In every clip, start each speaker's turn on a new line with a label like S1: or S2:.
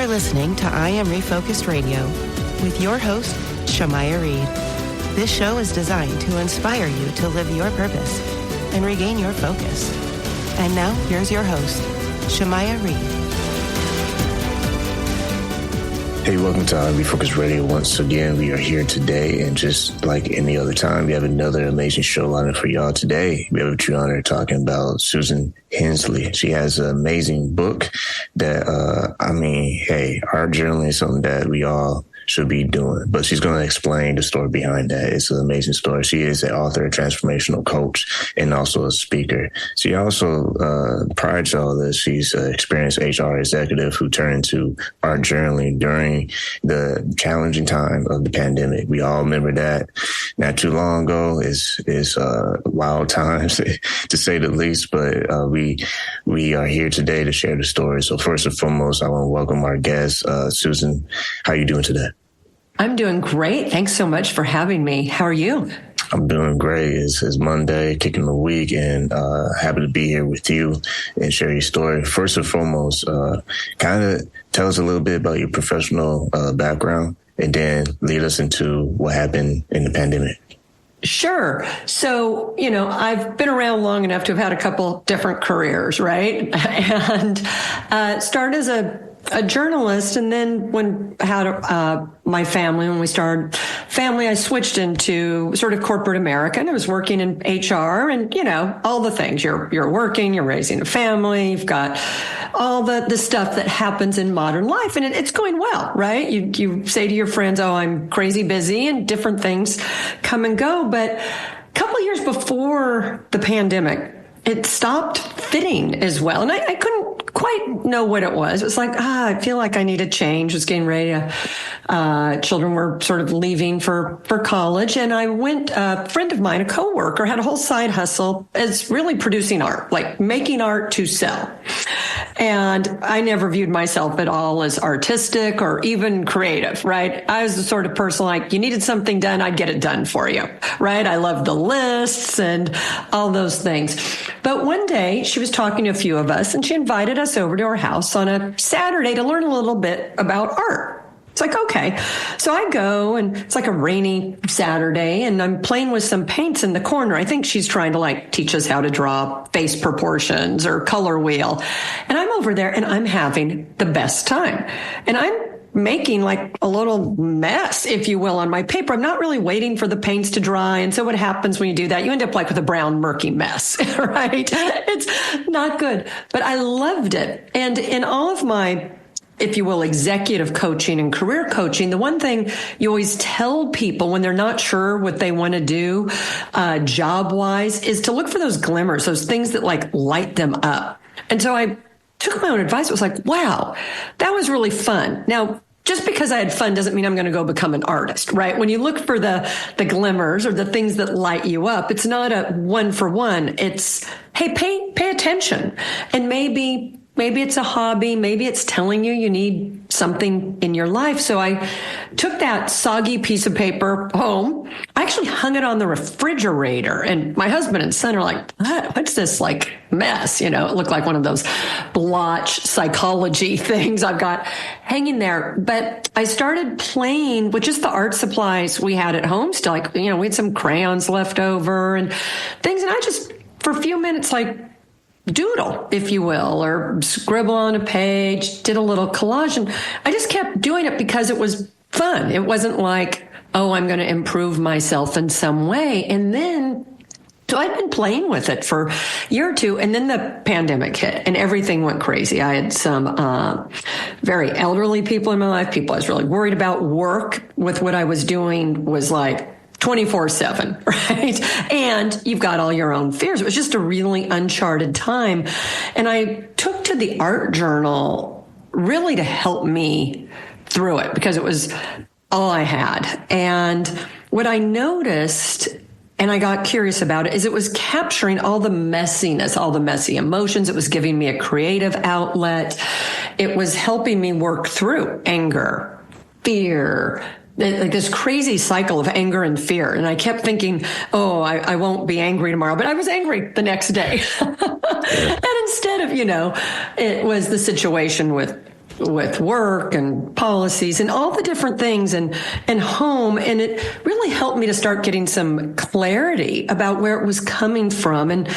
S1: are listening to I Am Refocused Radio with your host, Shamaya Reed. This show is designed to inspire you to live your purpose and regain your focus. And now, here's your host, Shamaya Reed.
S2: Hey, welcome to I Am Refocused Radio. Once again, we are here today, and just like any other time, we have another amazing show lined up for y'all today. We have a true honor talking about Susan Hensley. She has an amazing book that, art journaling is something that we all should be doing, but she's going to explain the story behind that. It's an amazing story. She is an author, a transformational coach, and also a speaker. She also, prior to all this, she's an experienced HR executive who turned to art journaling during the challenging time of the pandemic. We all remember that not too long ago. Is wild times to say the least, but we are here today to share the story. So first and foremost, I want to welcome our guest, Susan. How are you doing today?
S3: I'm doing great. Thanks so much for having me. How are you?
S2: I'm doing great. It's Monday, kicking the week, and happy to be here with you and share your story. First and foremost, kind of tell us a little bit about your professional background, and then lead us into what happened in the pandemic.
S3: Sure. So, I've been around long enough to have had a couple different careers, right? And started as a journalist, and then when I had my family, when we started family, I switched into sort of corporate America, and I was working in HR and, all the things. You're working, you're raising a family, you've got all the stuff that happens in modern life, and it's going well, right? You say to your friends, oh, I'm crazy busy, and different things come and go. But a couple of years before the pandemic, it stopped fitting as well. And I couldn't quite know what it was. It was like, I feel like I need a change. I was getting ready to, children were sort of leaving for college. And I went, a friend of mine, a coworker, had a whole side hustle as really producing art, like making art to sell. And I never viewed myself at all as artistic or even creative, right? I was the sort of person like, you needed something done, I'd get it done for you, right? I loved the lists and all those things. But one day she was talking to a few of us, and she invited us over to her house on a Saturday to learn a little bit about art. It's like, okay. So I go, and it's like a rainy Saturday, and I'm playing with some paints in the corner. I think she's trying to teach us how to draw face proportions or color wheel. And I'm over there and I'm having the best time. And I'm making a little mess, if you will, on my paper. I'm not really waiting for the paints to dry. And so what happens when you do that? You end up with a brown, murky mess, right? It's not good, but I loved it. And in all of my, if you will, executive coaching and career coaching, the one thing you always tell people when they're not sure what they want to do job-wise is to look for those glimmers, those things that light them up. And so I took my own advice. It was like, wow, that was really fun. Now, just because I had fun doesn't mean I'm going to go become an artist, right? When you look for the glimmers or the things that light you up, it's not a one for one. It's, hey, pay attention. And maybe it's a hobby. Maybe it's telling you need something in your life. So I took that soggy piece of paper home. I actually hung it on the refrigerator, and my husband and son are like, what's this mess? It looked like one of those blotch psychology things I've got hanging there. But I started playing with just the art supplies we had at home still. We had some crayons left over and things. And I just, for a few minutes, doodle, if you will, or scribble on a page, did a little collage. And I just kept doing it because it was fun. It wasn't like, oh, I'm going to improve myself in some way. And then, so I'd been playing with it for a year or two, and then the pandemic hit and everything went crazy. I had some very elderly people in my life, people I was really worried about. Work with what I was doing was 24/7, right? And you've got all your own fears. It was just a really uncharted time. And I took to the art journal really to help me through it because it was all I had. And what I noticed, and I got curious about it, is it was capturing all the messiness, all the messy emotions. It was giving me a creative outlet. It was helping me work through anger, fear, this crazy cycle of anger and fear. And I kept thinking, oh, I won't be angry tomorrow. But I was angry the next day. And instead of, it was the situation with with work and policies and all the different things and home. And it really helped me to start getting some clarity about where it was coming from. And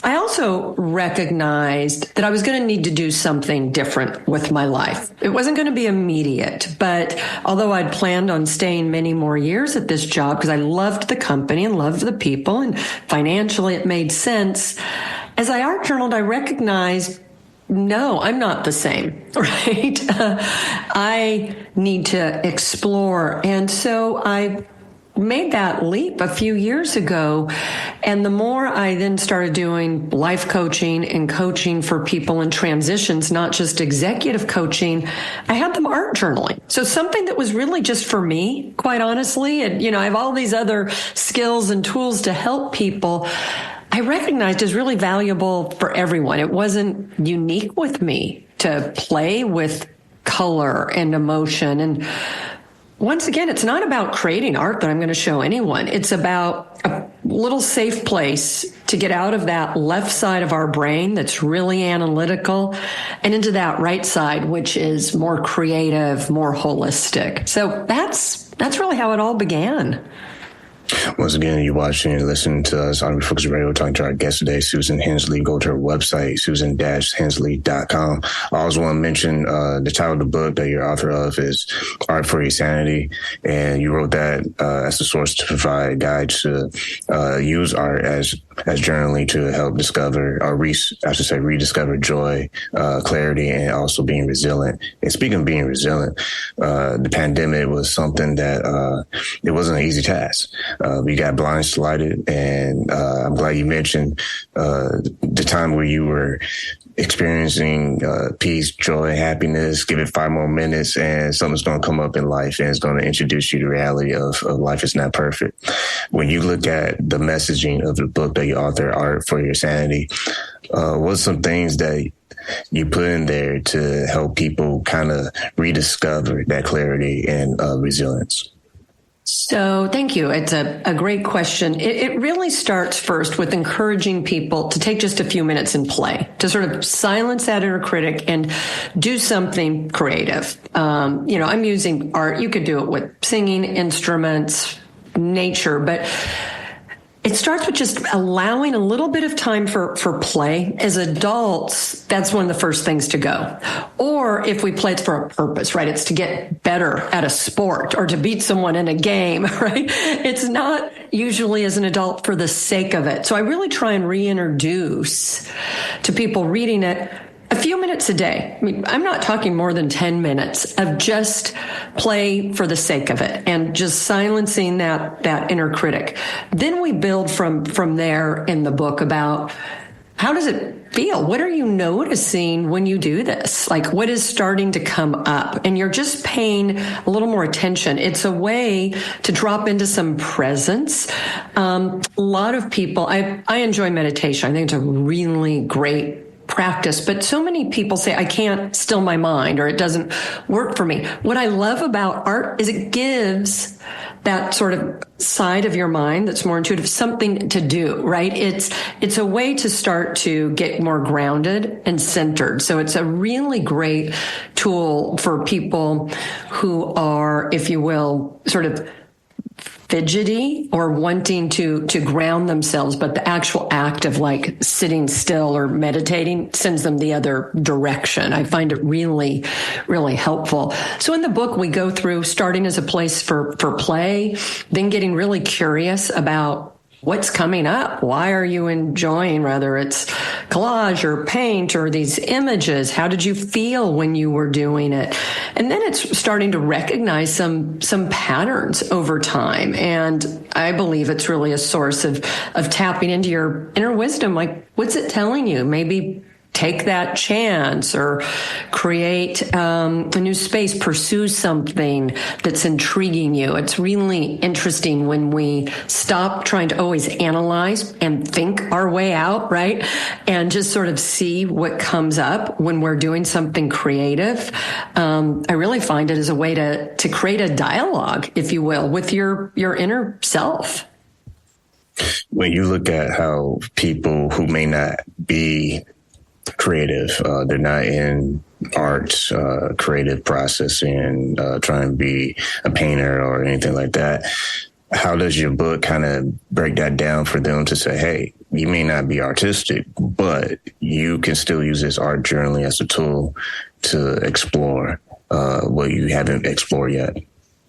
S3: I also recognized that I was going to need to do something different with my life. It wasn't going to be immediate, but although I'd planned on staying many more years at this job because I loved the company and loved the people and financially it made sense, as I art journaled, I recognized, no, I'm not the same, right? I need to explore. And so I made that leap a few years ago. And the more I then started doing life coaching and coaching for people in transitions, not just executive coaching, I had them art journaling. So something that was really just for me, quite honestly. And, I have all these other skills and tools to help people. I recognized is really valuable for everyone. It wasn't unique with me to play with color and emotion. And once again, it's not about creating art that I'm going to show anyone. It's about a little safe place to get out of that left side of our brain that's really analytical and into that right side, which is more creative, more holistic. So that's really how it all began.
S2: Once again, you're watching and listening to us on Refocused Radio, talking to our guest today, Susan Hensley. Go to her website, susan-hensley.com. I also want to mention the title of the book that you're author of is Art for Your Sanity. And you wrote that as a source to provide guides to use art as journaling to help discover, or rediscover joy, clarity, and also being resilient. And speaking of being resilient, the pandemic was something that it wasn't an easy task. We got blindsided, and I'm glad you mentioned the time where you were experiencing peace, joy, happiness. Give it 5 more minutes, and something's going to come up in life, and it's going to introduce you to the reality of life is not perfect. When you look at the messaging of the book that you author, Art for Your Sanity, what's some things that you put in there to help people kind of rediscover that clarity and resilience?
S3: So thank you. It's a great question. It really starts first with encouraging people to take just a few minutes and play, to sort of silence that inner critic and do something creative. I'm using art. You could do it with singing, instruments, nature, but it starts with just allowing a little bit of time for play. As adults, that's one of the first things to go. Or if we play, it's for a purpose, right? It's to get better at a sport or to beat someone in a game, right? It's not usually as an adult for the sake of it. So I really try and reintroduce to people reading it a few minutes a day. I mean, I'm not talking more than 10 minutes of just play for the sake of it and just silencing that inner critic. Then we build from there in the book about how does it feel? What are you noticing when you do this? Like, what is starting to come up? And you're just paying a little more attention. It's a way to drop into some presence. A lot of people, I enjoy meditation. I think it's a really great practice, but so many people say, I can't still my mind, or it doesn't work for me. What I love about art is it gives that sort of side of your mind that's more intuitive something to do, right? It's a way to start to get more grounded and centered. So it's a really great tool for people who are, if you will, sort of fidgety or wanting to ground themselves, but the actual act of like sitting still or meditating sends them the other direction. I find it really, really helpful. So in the book, we go through starting as a place for play, then getting really curious about what's coming up. Why are you enjoying, whether it's collage or paint or these images? How did you feel when you were doing it? And then it's starting to recognize some patterns over time. And I believe it's really a source of tapping into your inner wisdom. Like, what's it telling you? Maybe take that chance or create a new space, pursue something that's intriguing you. It's really interesting when we stop trying to always analyze and think our way out, right? And just sort of see what comes up when we're doing something creative. I really find it as a way to create a dialogue, if you will, with your inner self.
S2: When you look at how people who may not be creative, they're not in arts, creative processing, trying to be a painter or anything like that. How does your book kind of break that down for them to say, hey, you may not be artistic, but you can still use this art journaling as a tool to explore what you haven't explored yet?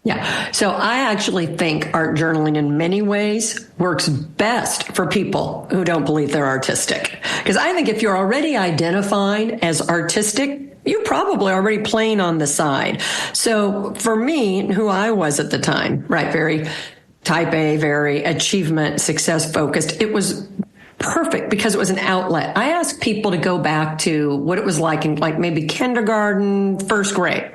S3: Yeah. So I actually think art journaling in many ways works best for people who don't believe they're artistic. Because I think if you're already identifying as artistic, you're probably already playing on the side. So for me, who I was at the time, right, very type A, very achievement, success focused, it was perfect because it was an outlet. I asked people to go back to what it was like in like maybe kindergarten, first grade.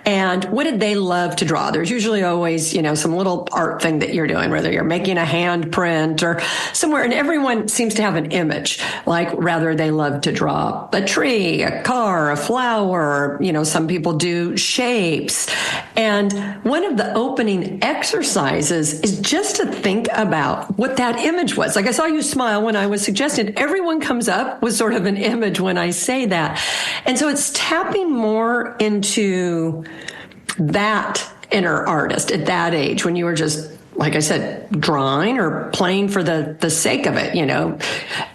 S3: And what did they love to draw? There's usually always, some little art thing that you're doing, whether you're making a handprint or somewhere. And everyone seems to have an image, like rather they love to draw a tree, a car, a flower. Some people do shapes. And one of the opening exercises is just to think about what that image was. Like I saw you smile when I was suggesting, everyone comes up with sort of an image when I say that. And so it's tapping more into that inner artist at that age when you were just, like I said, drawing or playing for the sake of it,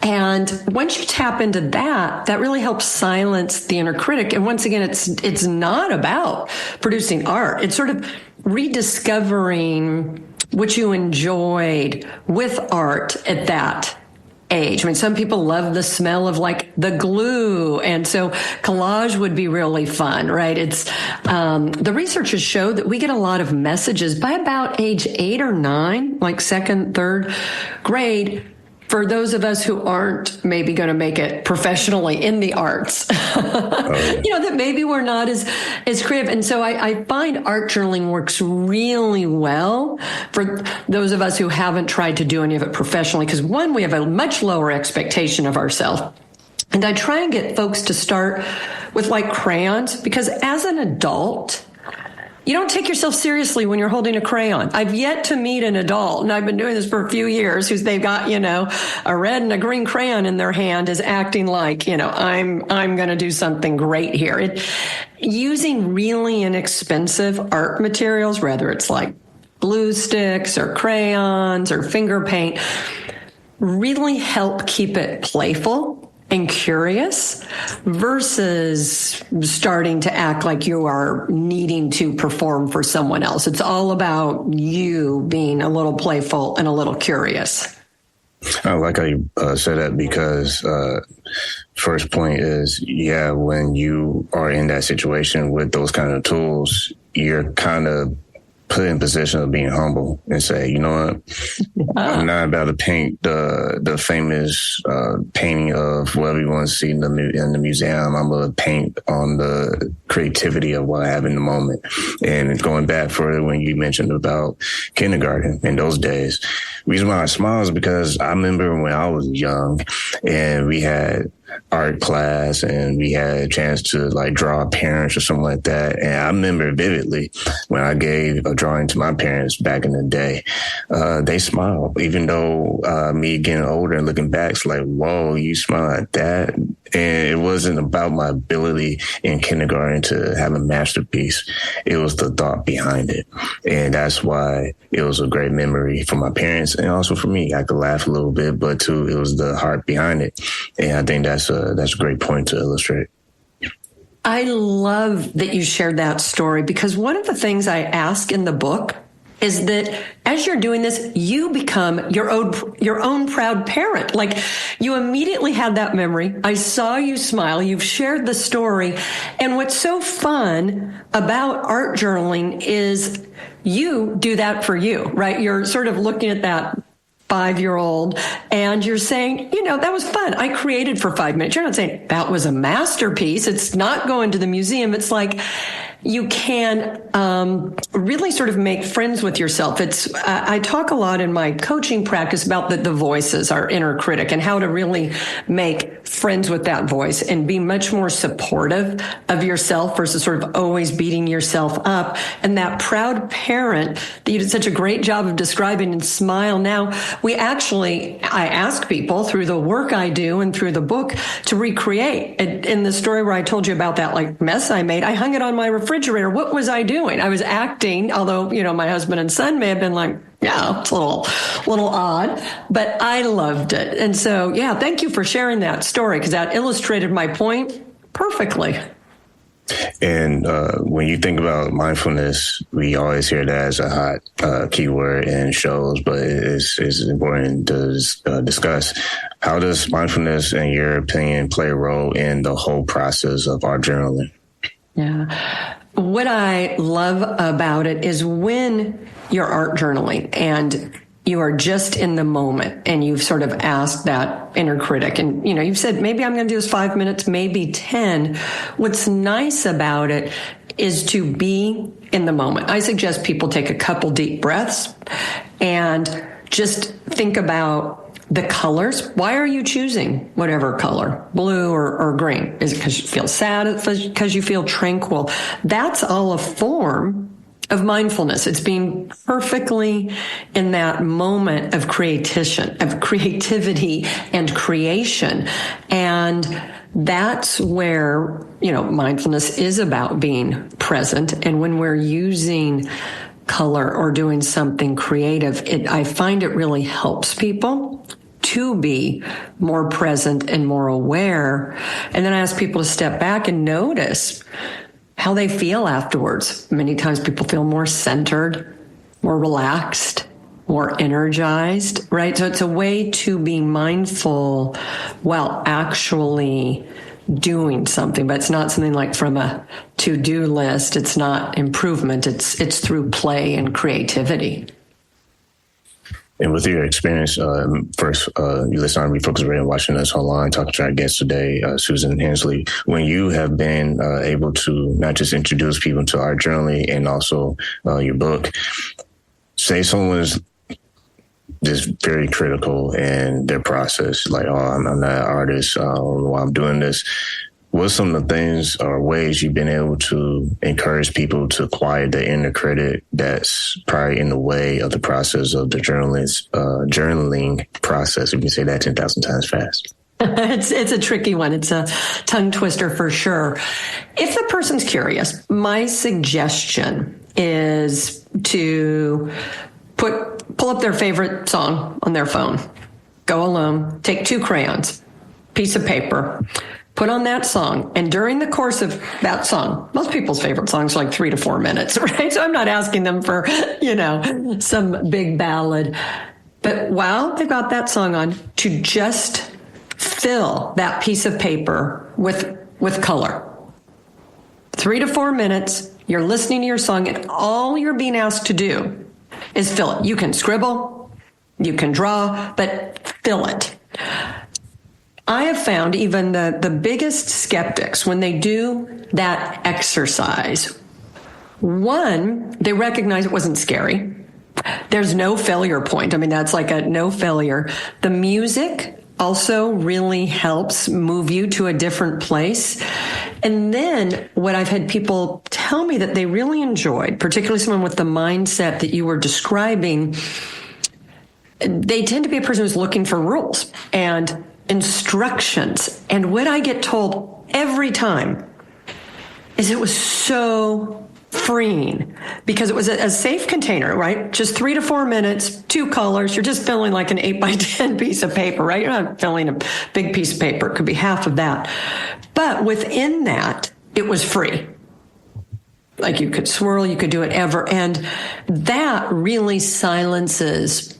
S3: And once you tap into that, that really helps silence the inner critic. And once again, it's not about producing art. It's sort of rediscovering what you enjoyed with art at that age. I mean, some people love the smell of like the glue. And so collage would be really fun, right? It's, the researchers show that we get a lot of messages by about age 8 or 9, like second, third grade. For those of us who aren't maybe going to make it professionally in the arts, that maybe we're not as creative. And so I find art journaling works really well for those of us who haven't tried to do any of it professionally. Because one, we have a much lower expectation of ourselves. And I try and get folks to start with like crayons, because as an adult, you don't take yourself seriously when you're holding a crayon. I've yet to meet an adult, and I've been doing this for a few years, who's they've got, a red and a green crayon in their hand is acting like, I'm going to do something great here. Using really inexpensive art materials, whether it's like glue sticks or crayons or finger paint, really help keep it playful and curious versus starting to act like you are needing to perform for someone else. It's all about you being a little playful and a little curious.
S2: I like how you said that, because first point is, when you are in that situation with those kind of tools, you're kind of put in position of being humble and say, you know what, I'm not about to paint the famous painting of what everyone see in the museum. I'm going to paint on the creativity of what I have in the moment. And going back further, when you mentioned about kindergarten in those days, the reason why I smile is because I remember when I was young and we had art class and we had a chance to like draw parents or something like that. And I remember vividly when I gave a drawing to my parents back in the day, they smiled, even though me getting older and looking back, it's like, whoa, you smile at that. And it wasn't about my ability in kindergarten to have a masterpiece. It was the thought behind it. And that's why it was a great memory for my parents and also for me. I could laugh a little bit, but too, it was the heart behind it. And I think that's a great point to illustrate.
S3: I love that you shared that story, because one of the things I ask in the book is that as you're doing this, you become your own proud parent. Like, you immediately had that memory. I saw you smile. You've shared the story. And what's so fun about art journaling is you do that for you, right? You're sort of looking at that 5-year-old and you're saying, that was fun. I created for 5 minutes. You're not saying that was a masterpiece. It's not going to the museum. It's like, you can really sort of make friends with yourself. I talk a lot in my coaching practice about the voices, our inner critic, and how to really make friends with that voice and be much more supportive of yourself versus sort of always beating yourself up. And that proud parent that you did such a great job of describing and smile. Now, I ask people through the work I do and through the book to recreate. In the story where I told you about that like mess I made, I hung it on my refrigerator. What was I doing? I was acting, although, my husband and son may have been like, yeah, it's a little odd, but I loved it. And so, yeah, thank you for sharing that story, because that illustrated my point perfectly.
S2: And when you think about mindfulness, we always hear that as a hot keyword in shows, but it's important to discuss. How does mindfulness, in your opinion, play a role in the whole process of our journaling?
S3: Yeah. What I love about it is when you're art journaling and you are just in the moment and you've sort of asked that inner critic and, you've said, maybe I'm going to do this 5 minutes, maybe 10. What's nice about it is to be in the moment. I suggest people take a couple deep breaths and just think about the colors. Why are you choosing whatever color, blue or green? Is it because you feel sad? Is it because you feel tranquil? That's all a form of mindfulness. It's being perfectly in that moment of creativity and creation. And that's where, mindfulness is about being present. And when we're using color or doing something creative, I find it really helps people to be more present and more aware. And then I ask people to step back and notice how they feel afterwards. Many times people feel more centered, more relaxed, more energized, right? So it's a way to be mindful while actually doing something, but it's not something like from a to-do list. It's not improvement. It's through play and creativity.
S2: And with your experience, first, you listen on Refocused Radio, watching us online, talking to our guest today, Susan Hensley, when you have been able to not just introduce people to art journaling and also your book, say someone's just very critical in their process, like, I'm not an artist, I don't know why I'm doing this. What's some of the things or ways you've been able to encourage people to quiet the inner critic that's probably in the way of the process of the journaling process? You can say that 10,000 times fast.
S3: It's a tricky one. It's a tongue twister for sure. If the person's curious, my suggestion is to pull up their favorite song on their phone, go alone, take 2 crayons, piece of paper, put on that song. And during the course of that song, most people's favorite songs are like 3 to 4 minutes, right? So I'm not asking them for, some big ballad. But while they've got that song on, to just fill that piece of paper with color. 3 to 4 minutes, you're listening to your song, and all you're being asked to do is fill it. You can scribble, you can draw, but fill it. I have found even the biggest skeptics, when they do that exercise, one, they recognize it wasn't scary. There's no failure point. I mean, that's like a no failure. The music also really helps move you to a different place. And then what I've had people tell me that they really enjoyed, particularly someone with the mindset that you were describing, they tend to be a person who's looking for rules and instructions. And what I get told every time is it was so freeing because it was a safe container, right? Just 3 to 4 minutes, 2 colors. You're just filling like an 8x10 piece of paper, right? You're not filling a big piece of paper. It could be half of that. But within that, it was free. Like you could swirl, you could do whatever. And that really silences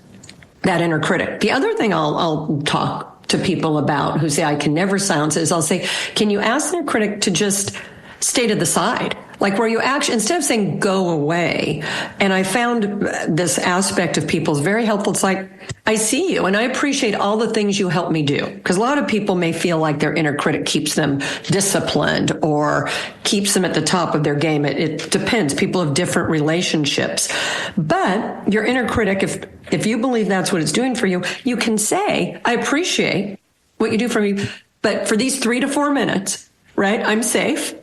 S3: that inner critic. The other thing I'll talk to people about who say I can never silence it is I'll say, can you ask their critic to just stay to the side? like where you actually, instead of saying go away, and I found this aspect of people is very helpful. It's like, I see you and I appreciate all the things you help me do. Because a lot of people may feel like their inner critic keeps them disciplined or keeps them at the top of their game. It depends. People have different relationships. But your inner critic, if you believe that's what it's doing for you, you can say, I appreciate what you do for me, but for these 3 to 4 minutes, right, I'm safe.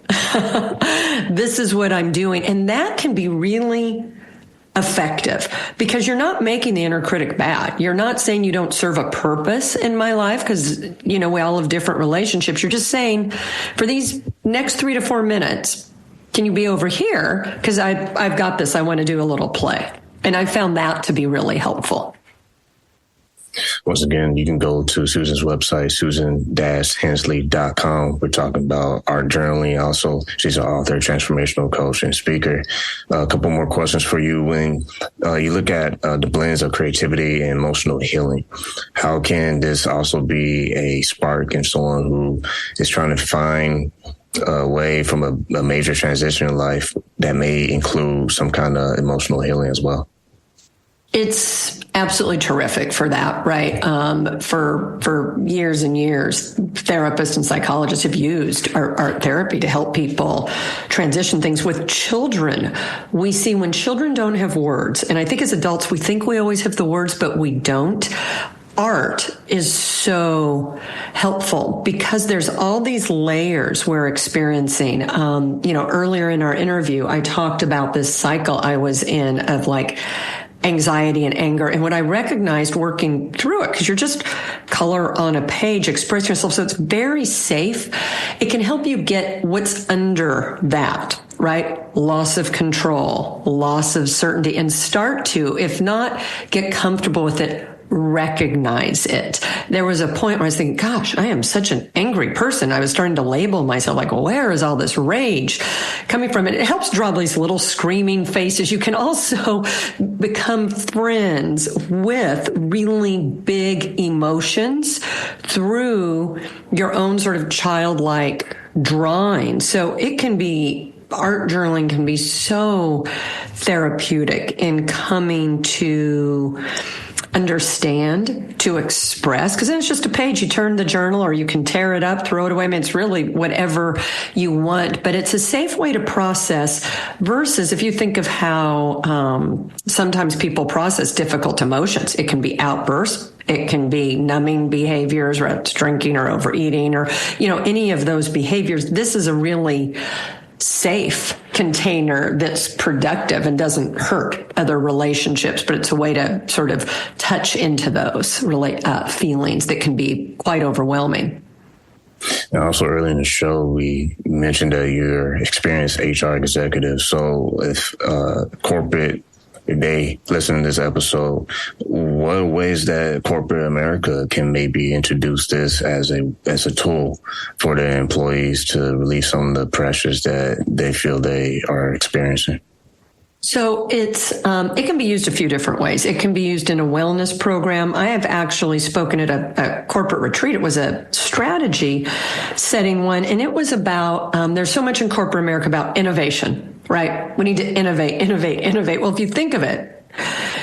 S3: This is what I'm doing. And that can be really effective because you're not making the inner critic bad. You're not saying you don't serve a purpose in my life because, we all have different relationships. You're just saying for these next 3 to 4 minutes, can you be over here? Because I've got this. I want to do a little play. And I found that to be really helpful.
S2: Once again, you can go to Susan's website, susan-hensley.com. We're talking about art journaling. Also, she's an author, transformational coach, and speaker. A couple more questions for you. When you look at the blends of creativity and emotional healing, how can this also be a spark in someone who is trying to find away from a major transition in life that may include some kind of emotional healing as well?
S3: It's absolutely terrific for that, right? For years and years, therapists and psychologists have used art therapy to help people transition things. With children, we see when children don't have words, and I think as adults, we think we always have the words, but we don't. Art is so helpful because there's all these layers we're experiencing. Earlier in our interview, I talked about this cycle I was in of like anxiety and anger. And what I recognized working through it, because you're just color on a page, express yourself. So it's very safe. It can help you get what's under that, right? Loss of control, loss of certainty, and start to, if not get comfortable with it, recognize it. There was a point where I was thinking, gosh, I am such an angry person. I was starting to label myself like, where is all this rage coming from? And it helps draw these little screaming faces. You can also become friends with really big emotions through your own sort of childlike drawing. So it can be art journaling can be so therapeutic in coming to understand, to express, because then it's just a page. You turn the journal or you can tear it up, throw it away. I mean, it's really whatever you want, but it's a safe way to process versus if you think of how sometimes people process difficult emotions. It can be outbursts. It can be numbing behaviors, whether it's drinking or overeating or, any of those behaviors. This is a really safe container that's productive and doesn't hurt other relationships, but it's a way to sort of touch into those feelings that can be quite overwhelming.
S2: And also early in the show, we mentioned that you're an experienced HR executive. So if corporate, if they listen to this episode, what are ways that corporate America can maybe introduce this as a tool for their employees to relieve some of the pressures that they feel they are experiencing?
S3: So it can be used a few different ways. It can be used in a wellness program. I have actually spoken at a corporate retreat. It was a strategy setting one, and it was about, there's so much in corporate America about innovation, right? We need to innovate. Well, if you think of it,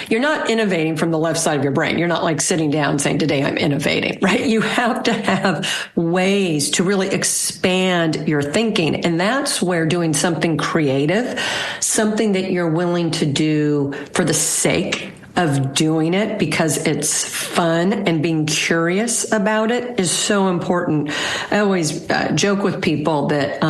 S3: you're not innovating from the left side of your brain. You're not like sitting down saying, today I'm innovating, right? You have to have ways to really expand your thinking. And that's where doing something creative, something that you're willing to do for the sake of doing it because it's fun and being curious about it is so important. I always joke with people that,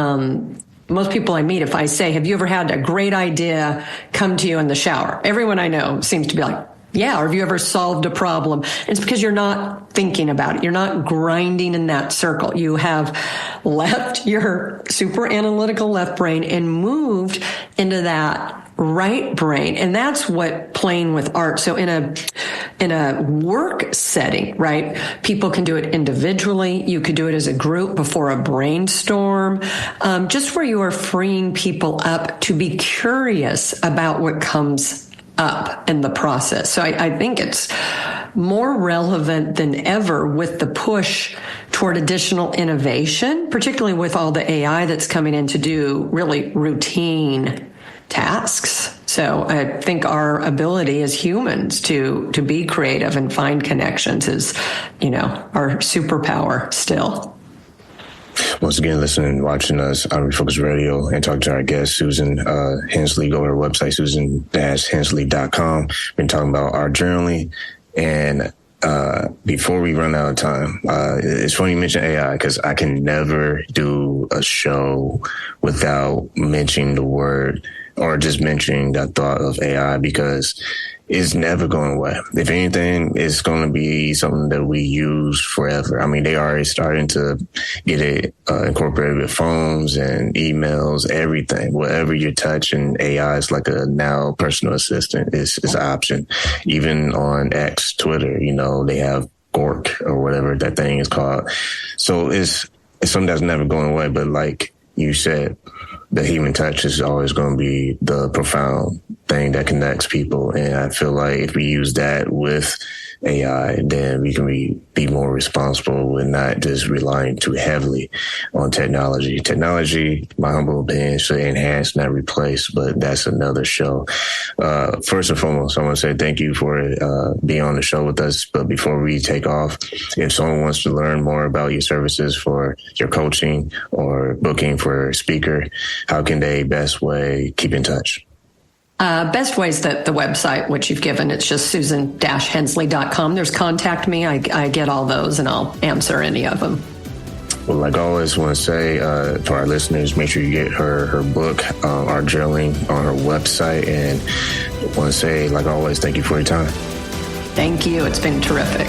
S3: most people I meet, if I say, have you ever had a great idea come to you in the shower? Everyone I know seems to be like, yeah. Or have you ever solved a problem? It's because you're not thinking about it. You're not grinding in that circle. You have left your super analytical left brain and moved into that right brain. And that's what playing with art. So in a work setting, right? People can do it individually. You could do it as a group before a brainstorm, just where you are freeing people up to be curious about what comes up in the process. So I think it's more relevant than ever with the push toward additional innovation, particularly with all the AI that's coming in to do really routine tasks. So I think our ability as humans to be creative and find connections is, our superpower still.
S2: Once again, listening, watching us on Refocused Radio and talking to our guest, Susan Hensley. Go to her website, susan-hensley.com. Been talking about our journaling. And before we run out of time, it's funny you mention AI because I can never do a show without mentioning the word or just mentioning the thought of AI because it's never going away. If anything, it's going to be something that we use forever. I mean, they already starting to get it incorporated with phones and emails, everything. Whatever you touch, and AI is like a now personal assistant. It's an option. Even on X, Twitter, they have Gork or whatever that thing is called. So it's something that's never going away. But like you said, the human touch is always going to be the profound thing that connects people. And I feel like if we use that with AI, then we can be more responsible and not just relying too heavily on technology. Technology, my humble opinion, should enhance, not replace, but that's another show. First and foremost, I want to say thank you for being on the show with us. But before we take off, if someone wants to learn more about your services for your coaching or booking for a speaker, how can they best way keep in touch?
S3: Best way is the website, which you've given. It's just susan-hensley.com. There's contact me. I get all those and I'll answer any of them.
S2: Well, like I always want to say to our listeners, make sure you get her book, Our Journaling, on her website. And I want to say, like always, thank you for your time.
S3: Thank you. It's been terrific.